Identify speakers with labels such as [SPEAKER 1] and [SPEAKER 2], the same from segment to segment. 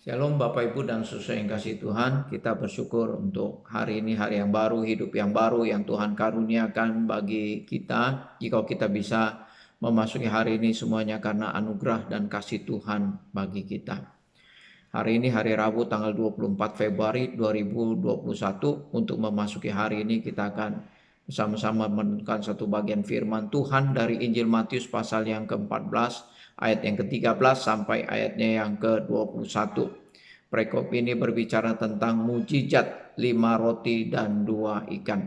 [SPEAKER 1] Shalom Bapak Ibu dan saudara yang kasih Tuhan, kita bersyukur untuk hari ini, hari yang baru, hidup yang baru yang Tuhan karuniakan bagi kita. Jika kita bisa memasuki hari ini semuanya karena anugerah dan kasih Tuhan bagi kita. Hari ini hari Rabu tanggal 24 Februari 2021. Untuk memasuki hari ini kita akan bersama-sama menemukan satu bagian firman Tuhan dari Injil Matius pasal yang ke-14 ayat yang ke-13 sampai ayatnya yang ke-21. Perikop ini berbicara tentang mujizat 5 roti dan 2 ikan.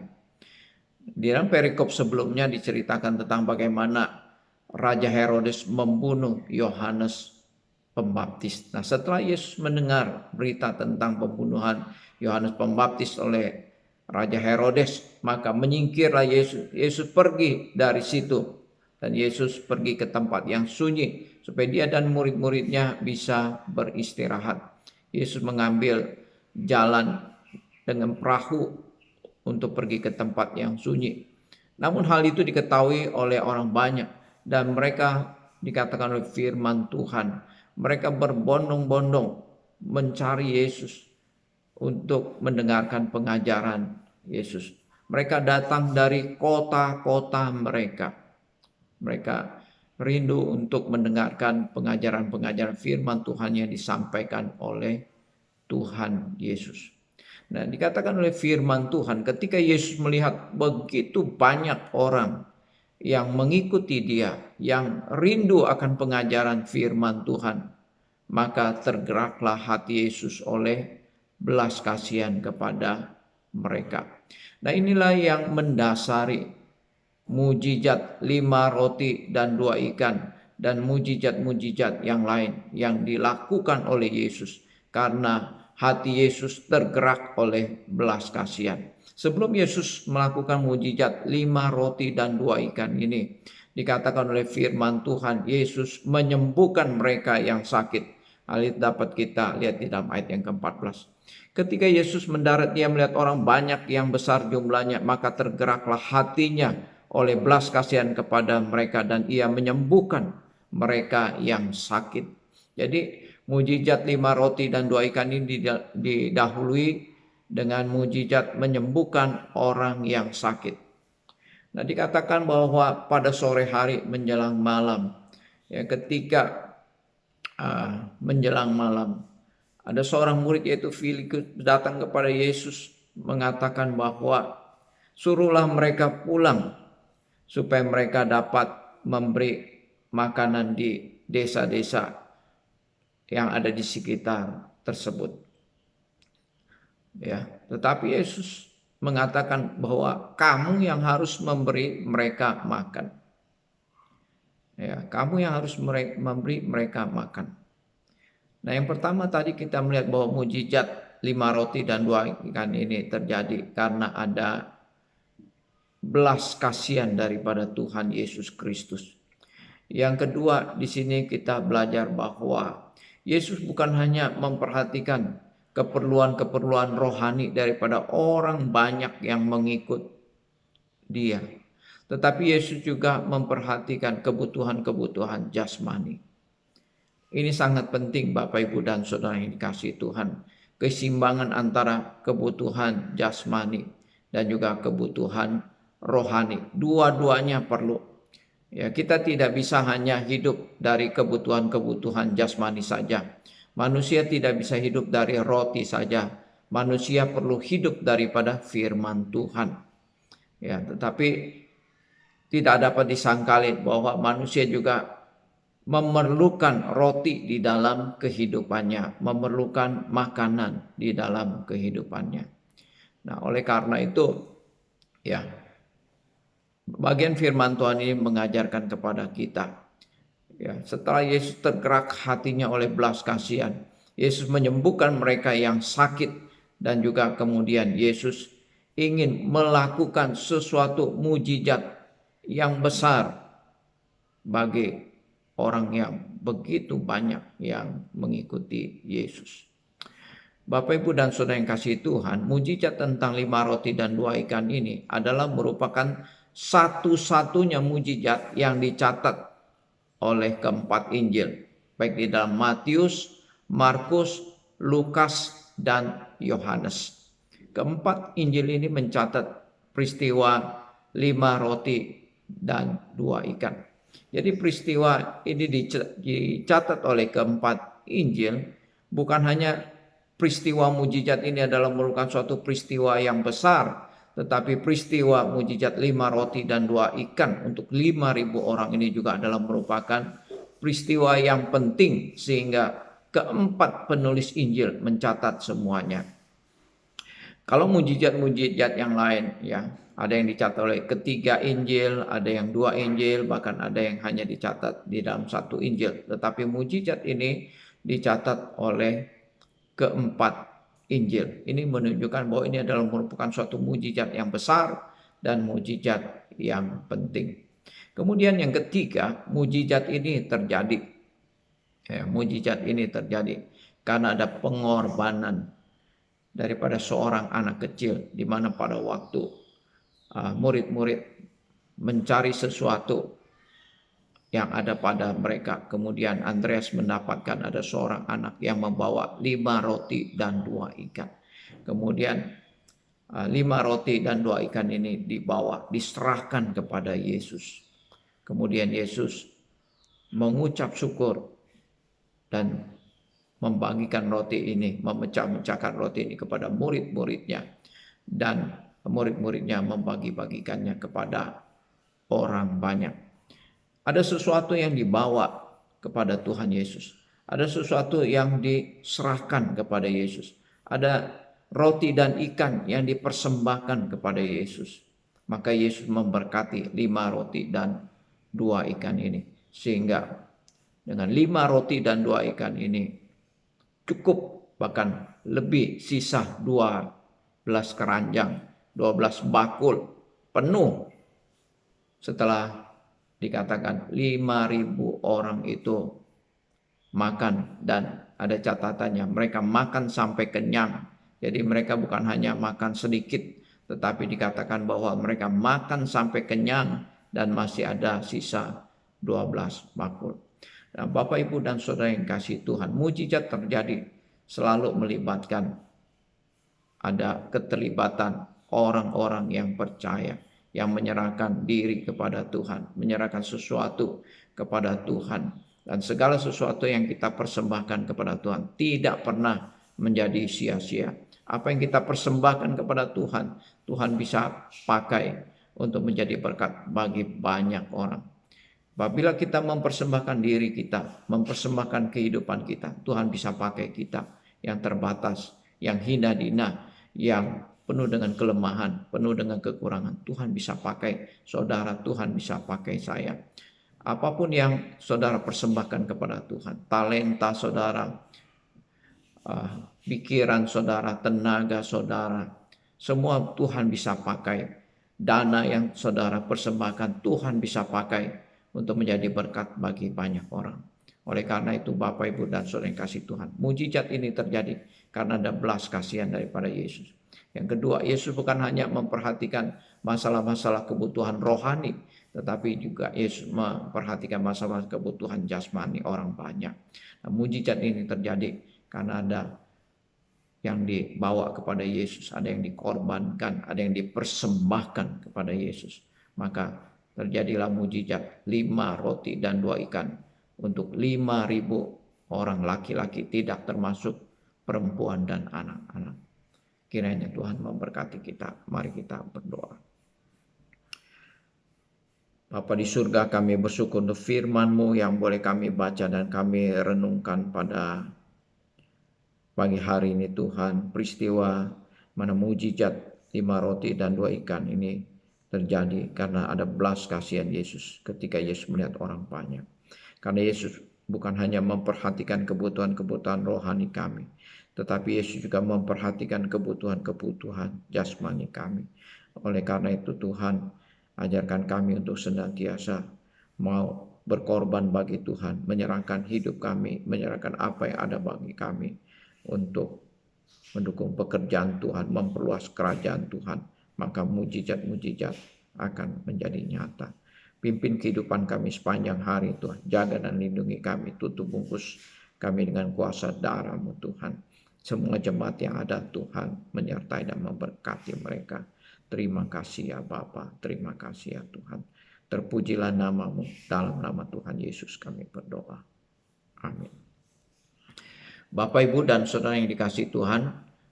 [SPEAKER 1] Di dalam perikop sebelumnya diceritakan tentang bagaimana Raja Herodes membunuh Yohanes Pembaptis. Nah, setelah Yesus mendengar berita tentang pembunuhan Yohanes Pembaptis oleh Raja Herodes, maka menyingkirlah Yesus. Yesus pergi dari situ dan Yesus pergi ke tempat yang sunyi supaya dia dan murid-muridnya bisa beristirahat. Yesus mengambil jalan dengan perahu untuk pergi ke tempat yang sunyi. Namun hal itu diketahui oleh orang banyak dan mereka dikatakan oleh firman Tuhan. Mereka berbondong-bondong mencari Yesus untuk mendengarkan pengajaran Yesus. Mereka datang dari kota-kota mereka. Mereka rindu untuk mendengarkan pengajaran-pengajaran firman Tuhan yang disampaikan oleh Tuhan Yesus. Nah, dikatakan oleh firman Tuhan, ketika Yesus melihat begitu banyak orang yang mengikuti dia, yang rindu akan pengajaran firman Tuhan, maka tergeraklah hati Yesus oleh belas kasihan kepada mereka. Nah, inilah yang mendasari mujizat 5 roti dan 2 ikan dan mujizat-mujizat yang lain yang dilakukan oleh Yesus karena hati Yesus tergerak oleh belas kasihan. Sebelum Yesus melakukan mujizat 5 roti dan 2 ikan ini, dikatakan oleh firman Tuhan, Yesus menyembuhkan mereka yang sakit. Hal itu dapat kita lihat di dalam ayat yang ke-14. Ketika Yesus mendarat, dia melihat orang banyak yang besar jumlahnya, maka tergeraklah hatinya oleh belas kasihan kepada mereka dan ia menyembuhkan mereka yang sakit. Jadi mujizat 5 roti dan 2 ikan ini didahului dengan mujizat menyembuhkan orang yang sakit. Nah, dikatakan bahwa pada sore hari menjelang malam, ya, ketika menjelang malam, ada seorang murid yaitu Filipus datang kepada Yesus mengatakan bahwa suruhlah mereka pulang supaya mereka dapat memberi makanan di desa-desa yang ada di sekitar tersebut. Ya, tetapi Yesus mengatakan bahwa kamu yang harus memberi mereka makan. Ya, kamu yang harus memberi mereka makan. Nah, yang pertama tadi kita melihat bahwa mujizat 5 roti dan 2 ikan ini terjadi karena ada belas kasihan daripada Tuhan Yesus Kristus. Yang kedua, di sini kita belajar bahwa Yesus bukan hanya memperhatikan keperluan-keperluan rohani daripada orang banyak yang mengikut dia, tetapi Yesus juga memperhatikan kebutuhan-kebutuhan jasmani. Ini sangat penting Bapak Ibu dan Saudara yang dikasihi Tuhan. Keseimbangan antara kebutuhan jasmani dan juga kebutuhan rohani. Dua-duanya perlu. Ya, kita tidak bisa hanya hidup dari kebutuhan-kebutuhan jasmani saja. Manusia tidak bisa hidup dari roti saja. Manusia perlu hidup daripada firman Tuhan. Ya, tetapi tidak dapat disangkali bahwa manusia juga memerlukan roti di dalam kehidupannya, memerlukan makanan di dalam kehidupannya. Nah, oleh karena itu, ya, bagian firman Tuhan ini mengajarkan kepada kita. Ya, setelah Yesus tergerak hatinya oleh belas kasihan, Yesus menyembuhkan mereka yang sakit dan juga kemudian Yesus ingin melakukan sesuatu mujizat yang besar bagi orang yang begitu banyak yang mengikuti Yesus. Bapak Ibu dan Saudara yang kasih Tuhan, mujizat tentang 5 roti dan 2 ikan ini adalah merupakan satu-satunya mujizat yang dicatat oleh keempat Injil, baik di dalam Matius, Markus, Lukas, dan Yohanes. Keempat Injil ini mencatat peristiwa 5 roti dan 2 ikan. Jadi peristiwa ini dicatat oleh keempat Injil, bukan hanya peristiwa mujizat ini adalah merupakan suatu peristiwa yang besar, tetapi peristiwa mujizat 5 roti dan 2 ikan untuk 5.000 orang ini juga adalah merupakan peristiwa yang penting, sehingga keempat penulis Injil mencatat semuanya. Kalau mujizat-mujizat yang lain, ya, ada yang dicatat oleh ketiga Injil, ada yang 2 Injil, bahkan ada yang hanya dicatat di dalam 1 Injil. Tetapi mujizat ini dicatat oleh keempat Injil. Ini menunjukkan bahwa ini adalah merupakan suatu mujizat yang besar dan mujizat yang penting. Kemudian yang ketiga, mujizat ini terjadi. Mujizat ini terjadi karena ada pengorbanan daripada seorang anak kecil, di mana pada waktu murid-murid mencari sesuatu yang ada pada mereka, kemudian Andreas mendapatkan ada seorang anak yang membawa 5 roti dan 2 ikan. Kemudian 5 roti dan 2 ikan ini diserahkan kepada Yesus. Kemudian Yesus mengucap syukur dan membagikan roti ini, memecah-mecahkan roti ini kepada murid-muridnya, dan murid-muridnya membagi-bagikannya kepada orang banyak. Ada sesuatu yang dibawa kepada Tuhan Yesus. Ada sesuatu yang diserahkan kepada Yesus. Ada roti dan ikan yang dipersembahkan kepada Yesus. Maka Yesus memberkati 5 roti dan 2 ikan ini. Sehingga dengan 5 roti dan 2 ikan ini cukup, bahkan lebih, sisa 12 keranjang, 12 bakul penuh. Setelah dikatakan 5.000 orang itu makan, dan ada catatannya mereka makan sampai kenyang. Jadi mereka bukan hanya makan sedikit, tetapi dikatakan bahwa mereka makan sampai kenyang dan masih ada sisa 12 bakul. Nah, Bapak, Ibu, dan Saudara yang kasih Tuhan, mujizat terjadi selalu melibatkan, ada keterlibatan orang-orang yang percaya, yang menyerahkan diri kepada Tuhan, menyerahkan sesuatu kepada Tuhan. Dan segala sesuatu yang kita persembahkan kepada Tuhan tidak pernah menjadi sia-sia. Apa yang kita persembahkan kepada Tuhan, Tuhan bisa pakai untuk menjadi berkat bagi banyak orang. Apabila kita mempersembahkan diri kita, mempersembahkan kehidupan kita, Tuhan bisa pakai kita yang terbatas, yang hina dina, yang penuh dengan kelemahan, penuh dengan kekurangan. Tuhan bisa pakai saudara, Tuhan bisa pakai saya. Apapun yang saudara persembahkan kepada Tuhan, talenta saudara, pikiran saudara, tenaga saudara, semua Tuhan bisa pakai. Dana yang saudara persembahkan, Tuhan bisa pakai untuk menjadi berkat bagi banyak orang. Oleh karena itu, Bapak, Ibu, dan Saudara yang kasih Tuhan, mujizat ini terjadi karena ada belas kasihan daripada Yesus. Yang kedua, Yesus bukan hanya memperhatikan masalah-masalah kebutuhan rohani, tetapi juga Yesus memperhatikan masalah kebutuhan jasmani orang banyak. Nah, mujizat ini terjadi karena ada yang dibawa kepada Yesus, ada yang dikorbankan, ada yang dipersembahkan kepada Yesus. Maka terjadilah mujizat 5 roti dan 2 ikan untuk 5.000 orang laki-laki, tidak termasuk perempuan dan anak-anak. Kiranya Tuhan memberkati kita. Mari kita berdoa. Bapa di surga, kami bersyukur untuk firman-Mu yang boleh kami baca dan kami renungkan pada pagi hari ini Tuhan. Peristiwa mana mujizat 5 roti dan 2 ikan ini terjadi karena ada belas kasihan Yesus ketika Yesus melihat orang banyak. Karena Yesus bukan hanya memperhatikan kebutuhan-kebutuhan rohani kami, tetapi Yesus juga memperhatikan kebutuhan-kebutuhan jasmani kami. Oleh karena itu Tuhan, ajarkan kami untuk senantiasa mau berkorban bagi Tuhan, menyerahkan hidup kami, menyerahkan apa yang ada bagi kami untuk mendukung pekerjaan Tuhan, memperluas kerajaan Tuhan. Maka mujizat-mujizat akan menjadi nyata. Pimpin kehidupan kami sepanjang hari Tuhan. Jaga dan lindungi kami. Tutup bungkus kami dengan kuasa darah-Mu Tuhan. Semua jemaat yang ada Tuhan menyertai dan memberkati mereka. Terima kasih ya Bapa, terima kasih ya Tuhan. Terpujilah namamu, dalam nama Tuhan Yesus kami berdoa. Amin. Bapak, Ibu, dan Saudara yang dikasihi Tuhan,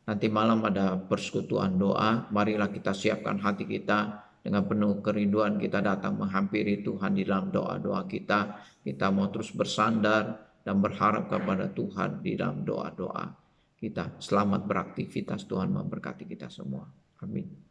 [SPEAKER 1] nanti malam ada persekutuan doa. Marilah kita siapkan hati kita dengan penuh kerinduan kita datang menghampiri Tuhan di dalam doa-doa kita. Kita mau terus bersandar dan berharap kepada Tuhan di dalam doa-doa kita. Selamat beraktivitas, Tuhan memberkati kita semua. Amin.